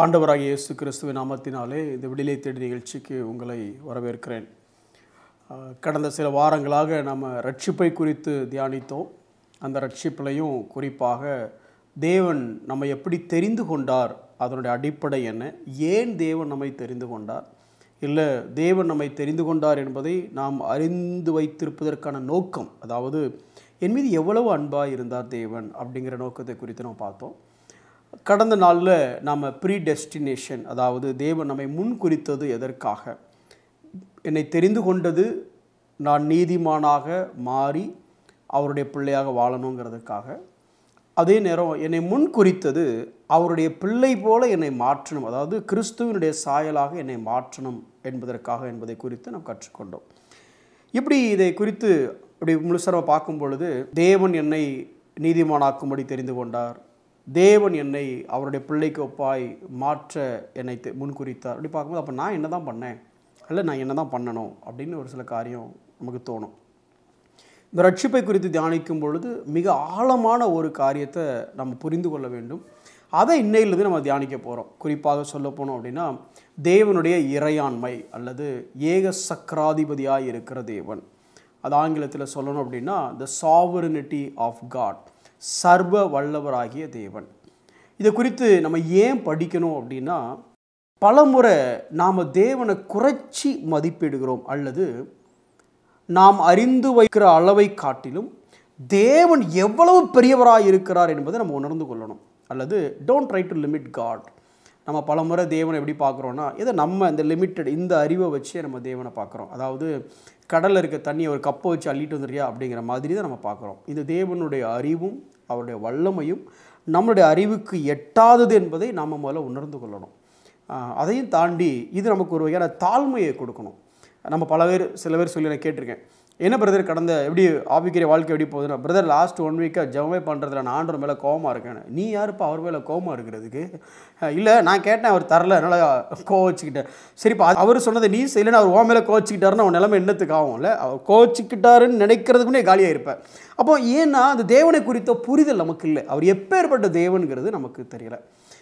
ஆண்டவராகிய இயேசு கிறிஸ்துவின் நாமத்தினாலே இந்த விடுதலை தேடி நிகழ்ச்சிக்கு உங்களை வரவேற்கிறேன். கடந்த சில வாரங்களாக நம்ம ரட்சிப்பை குறித்து தியானித்தோம். அந்த ரட்சிப்பிலையும் குறிப்பாக தேவன் நம்மை எப்படி தெரிந்து கொண்டார், அதனுடைய அடிப்படை என்ன, ஏன் தேவன் நம்மை தெரிந்து கொண்டார், இல்லை தேவன் நம்மை தெரிந்து கொண்டார் என்பதை நாம் அறிந்து வைத்திருப்பதற்கான நோக்கம், அதாவது என் மீது எவ்வளவு அன்பாக இருந்தார் தேவன் அப்படிங்கிற நோக்கத்தை குறித்து நாம் பார்த்தோம். கடந்த நாளில் நாம் ப்ரீடெஸ்டினேஷன், அதாவது தேவன் நம்மை முன் குறித்தது எதற்காக, என்னை தெரிந்து கொண்டது நான் நீதிமானாக மாறி அவருடைய பிள்ளையாக வாழணுங்கிறதுக்காக, அதே நேரம் என்னை முன் குறித்தது அவருடைய பிள்ளை போல என்னை மாற்றணும், அதாவது கிறிஸ்துவனுடைய சாயலாக என்னை மாற்றணும் என்பதற்காக என்பதை குறித்து நாம் கற்றுக்கொண்டோம். இப்படி இதை குறித்து இப்படி முழுசாக பார்க்கும் பொழுது தேவன் என்னை நீதிமானாக்கும்படி தெரிந்து கொண்டார், தேவன் என்னை அவருடைய பிள்ளைக்கு ஒப்பாய் மாற்ற என்னை முன்குறித்தார். அப்படி பார்க்கும்போது அப்போ நான் என்ன தான் பண்ணேன், இல்லை நான் என்ன தான் பண்ணணும் அப்படின்னு ஒரு சில காரியம் நமக்கு தோணும். இந்த ரட்சிப்பை குறித்து தியானிக்கும் பொழுது மிக ஆழமான ஒரு காரியத்தை நம்ம புரிந்து கொள்ள வேண்டும். அதை இன்னையிலிருந்து நம்ம தியானிக்க போகிறோம். குறிப்பாக சொல்ல போனோம் அப்படின்னா, தேவனுடைய இறையாண்மை அல்லது ஏக சக்கராதிபதியாக இருக்கிற தேவன், அது ஆங்கிலத்தில் சொல்லணும் அப்படின்னா த சாவரினிட்டி ஆஃப் காட், சர்வ வல்லவராகிய தேவன். இதை குறித்து நம்ம ஏன் படிக்கணும் அப்படின்னா, பலமுறை நாம் தேவனை குறைச்சி மதிப்பிடுகிறோம், அல்லது நாம் அறிந்து வைக்கிற அளவை காட்டிலும் தேவன் எவ்வளவு பெரியவராக இருக்கிறார் என்பதை நம்ம உணர்ந்து கொள்ளணும். அல்லது don't try to limit God. நம்ம பலமுறை தேவனை எப்படி பார்க்குறோன்னா, இதை நம்ம இந்த லிமிட்டட் இந்த அறிவை வச்சே நம்ம தேவனை பார்க்குறோம். அதாவது கடலில் இருக்க தண்ணியை ஒரு கப்பை வச்சு அள்ளிட்டு வந்துடுறியா அப்படிங்கிற மாதிரி தான் நம்ம பார்க்குறோம். இது தேவனுடைய அறிவும் அவருடைய வல்லமையும் நம்மளுடைய அறிவுக்கு எட்டாதது என்பதை நாம் முதல்ல உணர்ந்து கொள்ளணும். அதையும் தாண்டி இது நமக்கு ஒரு வகையான தாழ்மையை கொடுக்கணும். நம்ம சில பேர் சொல்லி நான் கேட்டிருக்கேன், என்ன பிரதர் கடந்த எப்படி ஆவிக்கிற வாழ்க்கை எப்படி போகுதுன்னா, பிரதர் லாஸ்ட் 1 வீக்காக ஜெபமே பண்ணுறதுல நான் ஆண்டவர் மேலே கோவமாக இருக்கேன். நீ யாருப்பா அவர் மேலே கோவமாக இருக்கிறதுக்கு? இல்லை நான் கேட்டேன், அவர் தரல, அதனால் கோவச்சிக்கிட்டேன். சரிப்பா அவர் சொன்னதை நீ செய்யலைன்னு அவர் மேலே கோவச்சிக்கிட்டாருன்னு அவன் நிலைமை என்னத்துக்கு ஆகும்ல, அவர் கோவச்சிக்கிட்டாருன்னு நினைக்கிறதுக்குன்னே காலியாக இருப்பேன். அப்போ ஏன்னா அந்த தேவனை குறித்த புரிதல் நமக்கு இல்லை, அவர் எப்பேற்பட்ட தேவனுங்கிறது நமக்கு தெரியலை.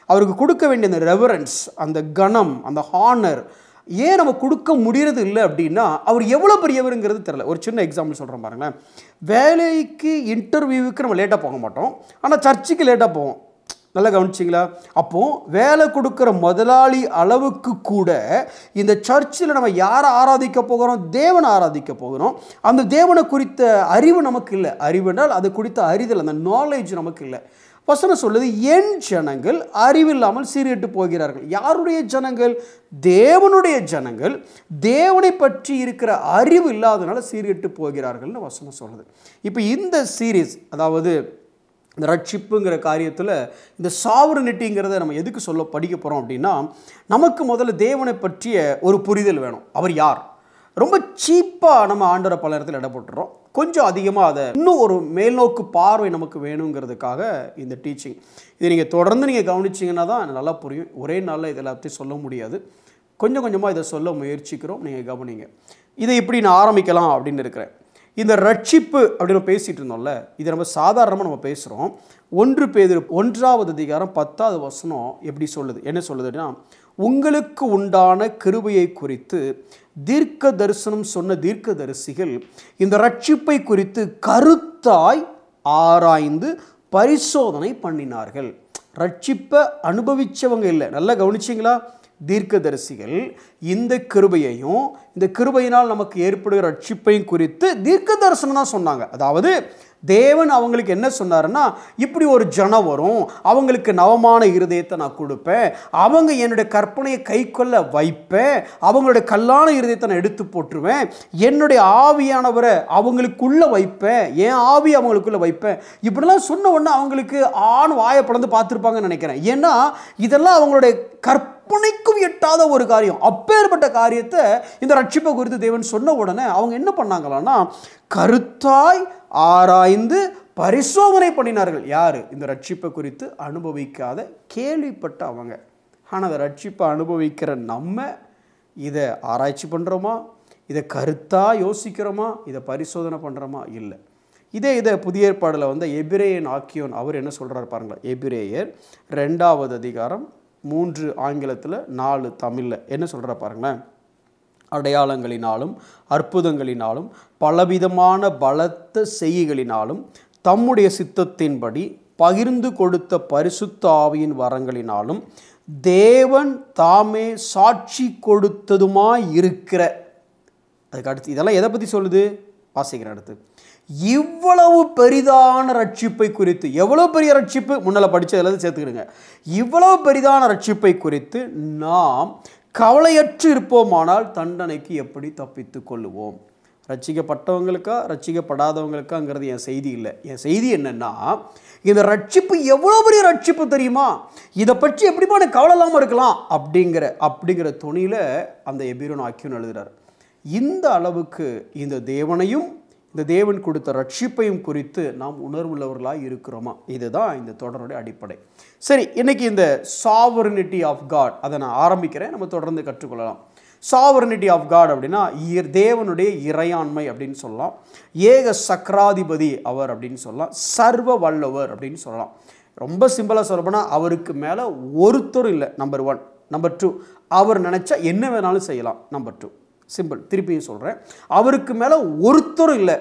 அவருக்கு கொடுக்க வேண்டிய அந்த ரெவரன்ஸ், அந்த கணம், அந்த ஹானர் ஏன் நம்ம கொடுக்க முடியறது இல்லை அப்படின்னா, அவர் எவ்வளோ பெரியவருங்கிறது தெரியல. ஒரு சின்ன எக்ஸாம்பிள் சொல்கிறேன் பாருங்களேன். வேலைக்கு இன்டர்வியூவுக்கு நம்ம லேட்டாக போக மாட்டோம், ஆனால் சர்ச்சுக்கு லேட்டாக போவோம். நல்லா கவனிச்சிங்களா? அப்போது வேலை கொடுக்குற முதலாளி அளவுக்கு கூட இந்த சர்ச்சில் நம்ம யாரை ஆராதிக்க போகிறோம்? தேவனை ஆராதிக்க போகிறோம். அந்த தேவனை குறித்த அறிவு நமக்கு இல்லை. அறிவு என்றால் அது குறித்த அறிதல், அந்த நாலேஜ் நமக்கு இல்லை. வசனம் சொல்லுது, என் ஜனங்கள் அறிவில்லாமல் சீர்கெட்டு போகிறார்கள். யாருடைய ஜனங்கள்? தேவனுடைய ஜனங்கள் தேவனை பற்றி இருக்கிற அறிவு இல்லாதனால சீர்கெட்டு போகிறார்கள்னு வசனம் சொல்லுது. இப்போ இந்த சீரீஸ், அதாவது இந்த ரட்சிப்புங்கிற காரியத்தில் இந்த சாவரினிட்டிங்கிறத நம்ம எதுக்கு படிக்க போகிறோம் அப்படின்னா, நமக்கு முதல்ல தேவனை பற்றிய ஒரு புரிதல் வேணும். அவர் யார்? ரொம்ப சீப்பாக நம்ம ஆண்டவரை பல இடத்துல இடப்பட்டுறோம். கொஞ்சம் அதிகமாக அதை இன்னும் ஒரு மேல்நோக்கு பார்வை நமக்கு வேணுங்கிறதுக்காக இந்த டீச்சிங். இதை நீங்கள் தொடர்ந்து நீங்கள் கவனிச்சிங்கன்னா தான் நல்லா புரியும். ஒரே நாளில் இதை எல்லாத்தையும் சொல்ல முடியாது. கொஞ்சம் கொஞ்சமாக இதை சொல்ல முயற்சிக்கிறோம், நீங்கள் கவனிங்க. இதை இப்படி நான் ஆரம்பிக்கலாம் அப்படின்னு இருக்கிறேன். இந்த ரட்சிப்பு அப்படின்னு பேசிகிட்டு இருந்தோம்ல, இதை நம்ம சாதாரணமாக நம்ம பேசுகிறோம். 1 பேதுரு 1ஆவது அதிகாரம் 10ஆவது வசனம் எப்படி சொல்லுது, என்ன சொல்லுதுன்னா, உங்களுக்கு உண்டான கிருபையை குறித்து தீர்க்க தரிசனம் சொன்ன தீர்க்க தரிசிகள் இந்த ரட்சிப்பை குறித்து கருத்தாய் ஆராய்ந்து பரிசோதனை பண்ணினார்கள். ரட்சிப்பை அனுபவித்தவங்க இல்லை, நல்லா கவனிச்சிங்களா? தீர்க்கதரிசிகள் இந்த கிருபையையும் இந்த கிருபையினால் நமக்கு ஏற்படுகிற ரட்சிப்பையும் குறித்து தீர்க்க தரிசனம் தான் சொன்னாங்க. அதாவது தேவன் அவங்களுக்கு என்ன சொன்னாருன்னா, இப்படி ஒரு ஜனம் வரும், அவங்களுக்கு நவமான இருதயத்தை நான் கொடுப்பேன், அவங்க என்னுடைய கற்பனையை கை கொள்ள வைப்பேன், அவங்களுடைய கல்லான இருதயத்தை நான் எடுத்து போட்டுருவேன், என்னுடைய ஆவியானவரை அவங்களுக்குள்ளே வைப்பேன், என் ஆவி அவங்களுக்குள்ளே வைப்பேன். இப்படிலாம் சொன்ன உடனே அவங்களுக்கு வாயை பிளந்து பார்த்துருப்பாங்கன்னு நினைக்கிறேன். ஏன்னா இதெல்லாம் அவங்களுடைய கற்பனைக்கும் எட்டாத ஒரு காரியம். அப்பேற்பட்ட காரியத்தை இந்த ரட்சிப்பை குறித்து தேவன் சொன்ன உடனே அவங்க என்ன பண்ணாங்களான்னா, கருத்தாய் ஆராய்ந்து பரிசோதனை பண்ணினார்கள். யார்? இந்த ரட்சிப்பை குறித்து அனுபவிக்காத கேள்விப்பட்ட அவங்க. ஆனால் அந்த ரட்சிப்பை அனுபவிக்கிற நம்ம இதை ஆராய்ச்சி பண்ணுறோமா, இதை கருத்தாக யோசிக்கிறோமா, இதை பரிசோதனை பண்ணுறோமா? இல்லை. இதை புதிய ஏற்பாடில் எபிரேயன் ஆக்கியோன் அவர் என்ன சொல்கிறார் பாருங்களா. எபிரேயர் 2ஆவது அதிகாரம் 3 ஆங்கிலத்தில் 4 தமிழில் என்ன சொல்கிற பாருங்களேன். அடையாளங்களினாலும் அற்புதங்களினாலும் பலவிதமான பலத்த செய்கைகளினாலும் தம்முடைய சித்தத்தின்படி பகிர்ந்து கொடுத்த பரிசுத்த ஆவியின் வரங்களினாலும் தேவன் தாமே சாட்சி கொடுத்ததுமாய் இருக்கிற. அதுக்கு அடுத்து இதெல்லாம் எதை பற்றி சொல்லுது வாசிக்கிறேன். அடுத்து இவ்வளவு பெரிதான ரட்சிப்பை குறித்து, எவ்வளவு பெரிய ரட்சிப்பு முன்னால் படித்ததில் சேர்த்துக்கிடுங்க. இவ்வளவு பெரிதான ரட்சிப்பை குறித்து நாம் கவலையற்று இருப்போமானால் தண்டனைக்கு எப்படி தப்பித்து கொள்ளுவோம். ரட்சிக்கப்பட்டவங்களுக்கா ரட்சிக்கப்படாதவங்களுக்காங்கிறது என் செய்தி இல்லை. என் செய்தி என்னன்னா, இந்த ரட்சிப்பு எவ்வளோ பெரிய ரட்சிப்பு தெரியுமா, இதை பற்றி எப்படிமா எனக்கு கவலை இல்லாமல் இருக்கலாம் அப்படிங்கிற துணியில் அந்த எபிரோன் ஆக்கியோன் எழுதுகிறார். இந்த அளவுக்கு இந்த தேவனையும் இந்த தேவன் கொடுத்த ரட்சிப்பையும் குறித்து நாம் உணர்வுள்ளவர்களாக இருக்கிறோமா, இதுதான் இந்த தொடருடைய அடிப்படை. சரி, இன்னைக்கு இந்த சாவர்னிட்டி ஆஃப் காட் அதை நான் ஆரம்பிக்கிறேன். நம்ம தொடர்ந்து கற்றுக்கொள்ளலாம். சாவர்னிட்டி ஆஃப் காட் அப்படின்னா தேவனுடைய இறையாண்மை அப்படின்னு சொல்லலாம். ஏக சக்கராதிபதி அவர் அப்படின்னு சொல்லலாம். சர்வ வல்லவர் அப்படின்னு சொல்லலாம். ரொம்ப சிம்பிளாக சொல்லப்போனால் அவருக்கு மேலே ஒருத்தரும் இல்லை. நம்பர் 1. நம்பர் 2, அவர் நினச்சா என்ன வேணாலும் செய்யலாம். Number 2 simple. திருப்பியும் சொல்கிறேன், அவருக்கு மேலே ஒருத்தரும் இல்லை.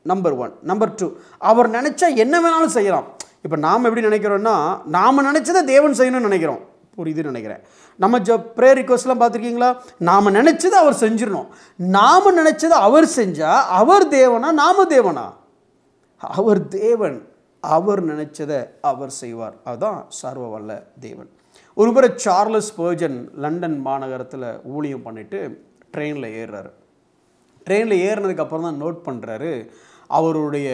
நம்பர் 1. நம்பர் 2, அவர் நினச்சா என்ன வேணாலும் செய்யலாம். இப்போ நாம் எப்படி நினைக்கிறோன்னா, நாம் நினச்சதை தேவன் செய்யணும்னு நினைக்கிறோம். புரியுதுன்னு நினைக்கிறேன். நம்ம ப்ரேயர் ரிக்வெஸ்ட்லாம் பார்த்துருக்கீங்களா? நாம் நினச்சதை அவர் செஞ்சிடணும். நாம் நினச்சதை அவர் செஞ்சால் அவர் தேவனா நாம தேவனா? அவர் தேவன். அவர் நினச்சதை அவர் செய்வார். அதுதான் சர்வ வல்ல தேவன். ஒரு முறை சார்லஸ் ஸ்பர்ஜன் லண்டன் மாநகரத்தில் ஊழியம் பண்ணிவிட்டு ட்ரெயினில் ஏறுறாரு. ட்ரெயினில் ஏறினதுக்கப்புறம் தான் நோட் பண்ணுறாரு, அவருடைய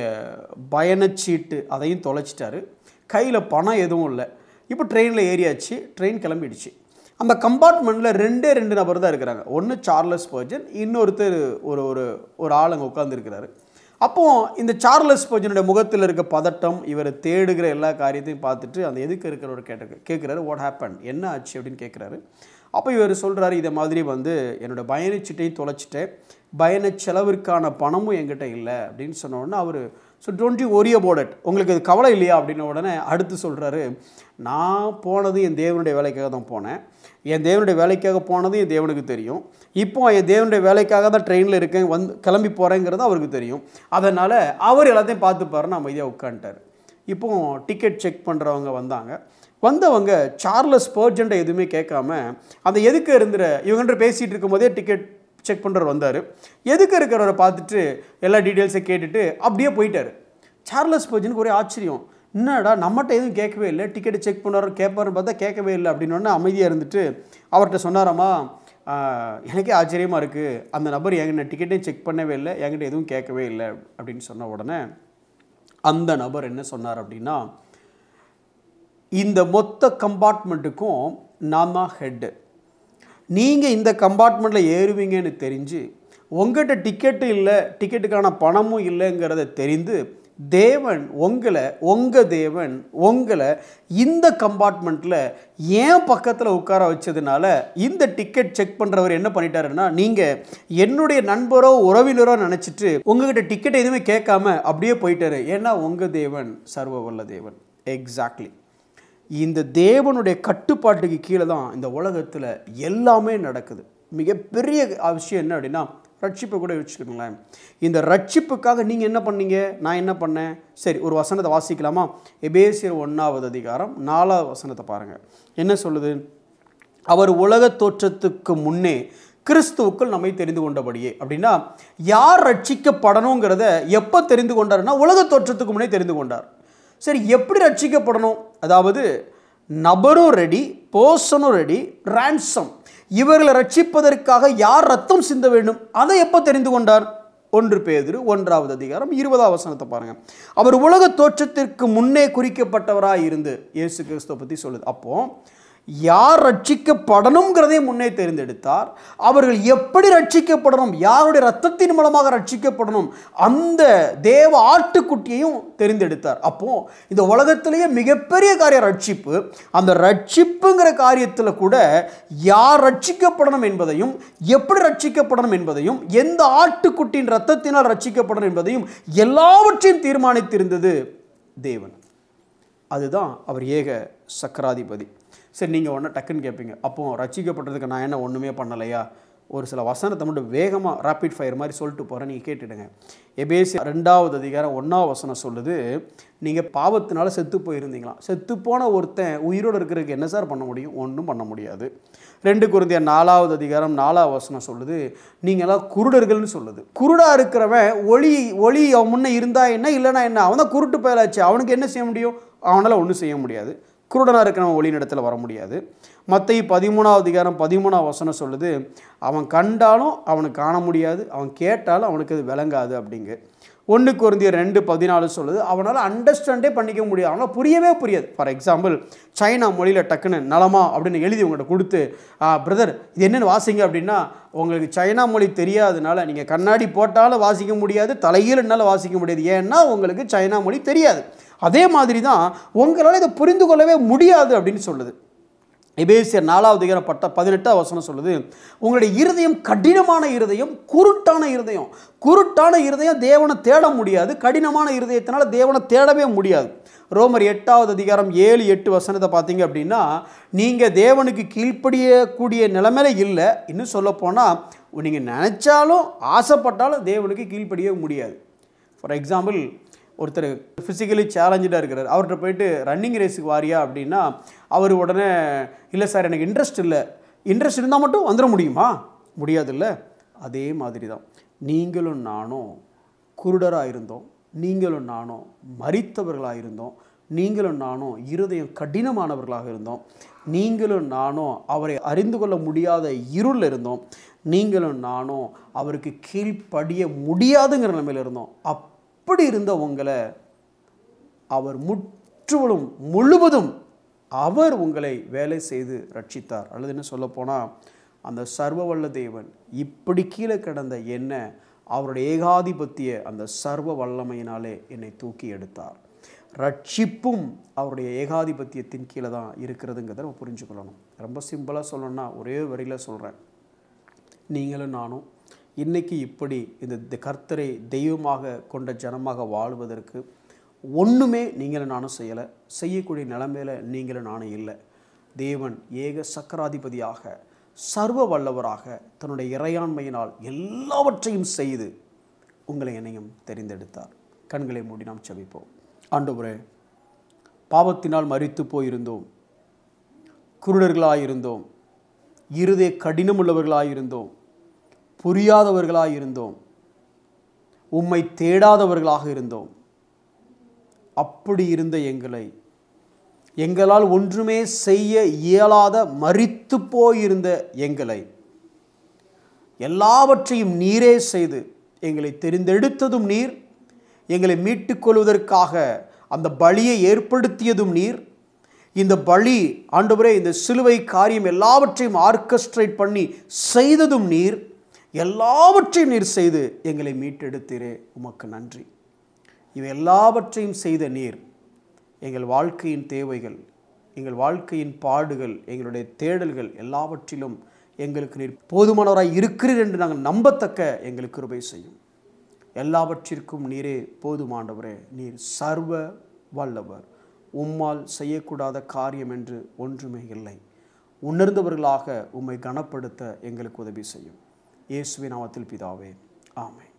பயணச்சீட்டு அதையும் தொலைச்சிட்டாரு. கையில் பணம் எதுவும் இல்லை. இப்போ ட்ரெயினில் ஏறியாச்சு, ட்ரெயின் கிளம்பிடுச்சு. அந்த கம்பார்ட்மெண்ட்டில் 2 நபர் தான் இருக்கிறாங்க. ஒன்று சார்லஸ் ஸ்பர்ஜன், இன்னொருத்தர் ஒரு ஆள் அங்கே உட்காந்துருக்கிறாரு. அப்போது இந்த சார்லஸ் ஸ்பர்ஜனுடைய முகத்தில் இருக்க பதட்டம், இவர் தேடுகிற எல்லா காரியத்தையும் பார்த்துட்டு அந்த எதுக்கு இருக்கிறவர் கேட்குறாரு, வாட் ஹேப்பன், என்ன ஆச்சு அப்படின்னு கேட்குறாரு. அப்போ இவர் சொல்கிறாரு, இதை மாதிரி என்னோடய பயணச்சீட்டையும் தொலைச்சிட்டேன், பயண செலவிற்கான பணமும் என்கிட்ட இல்லை அப்படின்னு சொன்ன உடனே அவர் don't you worry about it, உங்களுக்கு அது கவலை இல்லையா அப்படின்ன உடனே அடுத்து சொல்கிறாரு, நான் போனது என் தேவனுடைய வேலைக்காக தான் போனேன், என் தேவனுடைய வேலைக்காக போனது என் தேவனுக்கு தெரியும், இப்போ என் தேவனுடைய வேலைக்காக தான் ட்ரெயினில் இருக்கேன், கிளம்பி போகிறேங்கிறது அவருக்கு தெரியும், அதனால் அவர் எல்லாத்தையும் பார்த்துப்பாருன்னு அமைதியாக உட்காந்துட்டார். இப்போது டிக்கெட் செக் பண்ணுறவங்க வந்தவங்க சார்லஸ் ஸ்பர்ஜன்ட்ட எதுவுமே கேட்காம அந்த எதுக்கு இவங்கன்ற பேசிகிட்டு இருக்கும்போதே டிக்கெட் செக் பண்ணுறவர் வந்தார். எதுக்கு இருக்கிறவரை பார்த்துட்டு எல்லா டீட்டெயில்ஸை கேட்டுட்டு அப்படியே போயிட்டார். சார்லஸ் ஸ்பர்ஜனுக்கு ஒரே ஆச்சரியம், என்னடா நம்மகிட்ட எதுவும் கேட்கவே இல்லை, டிக்கெட்டை செக் பண்ணுறாரு கேட்பாருன்னு பார்த்தா கேட்கவே இல்லை அப்படின்னு அமைதியாக இருந்துட்டு அவர்கிட்ட சொன்னாராமா, எனக்கே ஆச்சரியமாக இருக்குது, அந்த நபர் என்கிட்ட டிக்கெட்டையும் செக் பண்ணவே இல்லை, என்கிட்ட எதுவும் கேட்கவே இல்லை அப்படின்னு சொன்ன உடனே அந்த நபர் என்ன சொன்னார் அப்படின்னா, இந்த மொத்த கம்பார்ட்மெண்ட்டுக்கும் நான் தான் ஹெட்டு, நீங்கள் இந்த கம்பார்ட்மெண்ட்டில் ஏறுவீங்கன்னு தெரிஞ்சு உங்கள்கிட்ட டிக்கெட்டு இல்லை, டிக்கெட்டுக்கான பணமும் இல்லைங்கிறத தெரிந்து உங்கள் தேவன் உங்களை இந்த கம்பார்ட்மெண்ட்டில் ஏன் பக்கத்தில் உட்கார வச்சதுனால இந்த டிக்கெட் செக் பண்ணுறவர் என்ன பண்ணிட்டாருன்னா, நீங்கள் என்னுடைய நண்பரோ உறவினரோ நினச்சிட்டு உங்கள்கிட்ட டிக்கெட் எதுவுமே கேட்காம அப்படியே போயிட்டாரு. ஏன்னா உங்கள் தேவன் சர்வ வல்ல தேவன். எக்ஸாக்ட்லி. இந்த தேவனுடைய கட்டுப்பாட்டுக்கு கீழே தான் இந்த உலகத்தில் எல்லாமே நடக்குது. மிகப்பெரிய விஷயம் என்ன அப்படின்னா, ரட்சிப்பை கூட வச்சுக்கணுங்களேன். இந்த ரட்சிப்புக்காக நீங்கள் என்ன பண்ணீங்க, நான் என்ன பண்ணேன்? சரி, ஒரு வசனத்தை வாசிக்கலாமா? எபேசியர் 1ஆவது அதிகாரம் 4ஆவது வசனத்தை பாருங்கள். என்ன சொல்லுது? அவர் உலக தோற்றத்துக்கு முன்னே கிறிஸ்துவுக்குள் நம்மை தெரிந்து கொண்டபடியே. அப்படின்னா யார் ரட்சிக்கப்படணுங்கிறத எப்போ தெரிந்து கொண்டாருன்னா, உலக தோற்றத்துக்கு முன்னே தெரிந்து கொண்டார். சரி, எப்படி ரட்சிக்கப்படணும்? அதாவது நபரும் ரெடி, பர்சனும் ரெடி, ரான்சம், இவர்களை ரட்சிப்பதற்காக யார் ரத்தம் சிந்த வேண்டும், அதை எப்போ தெரிந்து கொண்டார்? 1 பேதுரு 1ஆவது அதிகாரம் 20ஆவது வசனத்தை பாருங்கள். அவர் உலக தோற்றத்திற்கு முன்னே குறிக்கப்பட்டவராக இருந்து, இயேசு கிறிஸ்துவை பற்றி சொல்லுது. அப்போது யார் ரட்சிக்கப்படணுங்கிறதே முன்னே தெரிந்தெடுத்தார். அவர்கள் எப்படி ரட்சிக்கப்படணும், யாருடைய ரத்தத்தின் மூலமாக ரட்சிக்கப்படணும், அந்த தேவ ஆட்டுக்குட்டியையும் தெரிந்தெடுத்தார். அப்போ இந்த உலகத்திலேயே மிகப்பெரிய காரியம் ரட்சிப்பு. அந்த ரட்சிப்புங்கிற காரியத்தில் கூட யார் ரட்சிக்கப்படணும் என்பதையும், எப்படி ரட்சிக்கப்படணும் என்பதையும், எந்த ஆட்டுக்குட்டியின் ரத்தத்தினால் ரட்சிக்கப்படணும் என்பதையும் எல்லாவற்றையும் தீர்மானித்திருந்தது தேவன். அதுதான் அவர் ஏக சக்கராதிபதி. சரி, நீங்கள் ஒன்று டக்குன்னு கேட்பீங்க, அப்போது ரட்சிக்கப்பட்டதுக்கு நான் என்ன ஒன்றுமே பண்ணலையா? ஒரு சில வசனத்தை மட்டும் வேகமாக ராப்பிட் ஃபயர் மாதிரி சொல்லிட்டு போகிறேன், நீங்கள் கேட்டுடுங்க. எபேசியர் 2வது அதிகாரம் 1வது வசனம் சொல்லுது, நீங்கள் பாவத்தினால செத்து போயிருந்தீங்களாம். செத்துப்போன ஒருத்தன் உயிரோடு இருக்கிறதுக்கு என்ன சார் பண்ண முடியும்? ஒன்றும் பண்ண முடியாது. 2 கொரிந்தியர் 4வது அதிகாரம் 4வது வசனம் சொல்லுது, நீங்களாம் குருடர்கள்னு சொல்லுது. குருடாக இருக்கிறவன் ஒளி அவன் முன்னே இருந்தா என்ன, இல்லைனா என்ன? அவன் தான் குருட்டு பயலாச்சு, அவனுக்கு என்ன செய்ய முடியும்? அவனால் ஒன்றும் செய்ய முடியாது. குருடனாக இருக்கிறவன் ஒளி இடத்துல வர முடியாது. மத்தேயு 13வது அதிகாரம் 13வது வசனம் சொல்லுது, அவன் கண்டாலும் அவனுக்கு காண முடியாது, அவன் கேட்டாலும் அவனுக்கு அது விளங்காது அப்படிங்க. 1 கொரிந்தியர் 2:14 சொல்லுது, அவனால் அண்டர்ஸ்டாண்டே பண்ணிக்க முடியாது, அவனால் புரியவே புரியாது. ஃபார் எக்ஸாம்பிள், சைனா மொழியில் டக்குன்னு நலமா அப்படின்னு எழுதி உங்கள்கிட்ட கொடுத்து, பிரதர் இது என்னென்னு வாசிங்க அப்படின்னா, உங்களுக்கு சைனா மொழி தெரியாதனால நீங்கள் கண்ணாடி போட்டாலும் வாசிக்க முடியாது, தலையீழனால வாசிக்க முடியாது. ஏன்னா உங்களுக்கு சைனா மொழி தெரியாது. அதே மாதிரி தான் உங்களால் இதை புரிந்து கொள்ளவே முடியாது அப்படின்னு சொல்லுது. எபேசியர் 4வது அதிகாரம் 18வது வசனம் சொல்லுது, உங்களுடைய இருதயம் கடினமான இருதயம், குருட்டான இருதயம். குருட்டான இருதயம் தேவனை தேட முடியாது, கடினமான இருதயத்தினால தேவனை தேடவே முடியாது. ரோமர் 8வது அதிகாரம் 7-8 வசனத்தை பார்த்தீங்க அப்படின்னா, நீங்கள் தேவனுக்கு கீழ்ப்படியக்கூடிய நிலைமையில இல்லை. இன்னும் சொல்லப்போனால், நீங்கள் நினச்சாலும் ஆசைப்பட்டாலும் தேவனுக்கு கீழ்ப்படியவே முடியாது. ஃபார் எக்ஸாம்பிள், ஒருத்தர் ஃபிசிக்கலி சேலஞ்சாக இருக்கிறார், அவர்கிட்ட போயிட்டு ரன்னிங் ரேஸுக்கு வாரியா அப்படின்னா, அவர் உடனே இல்லை சார் எனக்கு இன்ட்ரெஸ்ட் இல்லை. இன்ட்ரெஸ்ட் இருந்தால் மட்டும் வந்துட முடியுமா? முடியாதுல்ல. அதே மாதிரி தான் நீங்களும் நானும் குருடராக இருந்தோம், நீங்களும் நானும் மரித்தவர்களாக இருந்தோம், நீங்களும் நானும் இருதயம் கடினமானவர்களாக இருந்தோம், நீங்களும் நானும் அவரை அறிந்து கொள்ள முடியாத இருளில் இருந்தோம், நீங்களும் நானும் அவருக்கு கீழ்ப்படிய முடியாதுங்கிற நிலைமையில் இருந்தோம். அப்படி இருந்த உங்களை அவர் முழுவதும் அவர் உங்களை வேலை செய்து ரட்சித்தார். அல்லது என்ன சொல்லப்போனால், அந்த சர்வ வல்ல தேவன் இப்படி கீழே கிடந்த என்ன அவருடைய ஏகாதிபத்திய அந்த சர்வ வல்லமையினாலே என்னை தூக்கி எடுத்தார். ரட்சிப்பும் அவருடைய ஏகாதிபத்தியத்தின் கீழே தான் இருக்கிறதுங்கிறத நம்ம புரிஞ்சுக்கொள்ளணும். ரொம்ப சிம்பிளாக சொல்லணும்னா ஒரே வரியில் சொல்கிறேன், நீங்களும் நானும் இன்றைக்கி இப்படி இந்த கர்த்தரை தெய்வமாக கொண்ட ஜனமாக வாழ்வதற்கு ஒன்றுமே நீங்களும் நானும் செய்யலை. செய்யக்கூடிய நிலைமையில் நீங்களும் நானும் இல்லை. தேவன் ஏக சக்கராதிபதியாக சர்வ வல்லவராக தன்னுடைய இறையாண்மையினால் எல்லாவற்றையும் செய்து உங்களை என்னையும் தெரிந்தெடுத்தார். கண்களை மூடி நாம் ஜெபிப்போம். ஆண்டவரே, பாவத்தினால் மரித்து போயிருந்தோம், குருடர்களாயிருந்தோம், இருதய கடினமுள்ளவர்களாயிருந்தோம், புரியாதவர்களாயிருந்தோம், உம்மை தேடாதவர்களாக இருந்தோம். அப்படி இருந்த எங்களால் ஒன்றுமே செய்ய இயலாத மரித்து போயிருந்த எங்களை எல்லாவற்றையும் நீரே செய்து எங்களை தெரிந்தெடுத்ததும் நீர், எங்களை மீட்டுக்கொள்வதற்காக அந்த பலியை ஏற்படுத்தியதும் நீர். இந்த பலி ஆண்டவரே, இந்த சிலுவை காரியம் எல்லாவற்றையும் ஆர்கெஸ்ட்ரேட் பண்ணி செய்ததும் நீர். எல்லாவற்றையும் நீர் செய்து எங்களை மீட்டெடுத்தீரே, உமக்கு நன்றி. இவை எல்லாவற்றையும் செய்த நீர் எங்கள் வாழ்க்கையின் தேவைகள், எங்கள் வாழ்க்கையின் பாடுகள், எங்களுடைய தேடல்கள் எல்லாவற்றிலும் எங்களுக்கு நீர் போதுமானவராய் இருக்கிறீர் என்று நாங்கள் நம்பத்தக்க எங்களுக்கு கிருபை செய்யும். எல்லாவற்றிற்கும் நீரே போதுமானவரே. நீர் சர்வ வல்லவர். உம்மால் செய்யக்கூடாத காரியம் என்று ஒன்றுமே இல்லை. உணர்ந்தவர்களாக உம்மை கனப்படுத்த எங்களுக்கு உதவி செய்யும். இயேசுவின் நாமத்தில் பிதாவே, ஆமென்.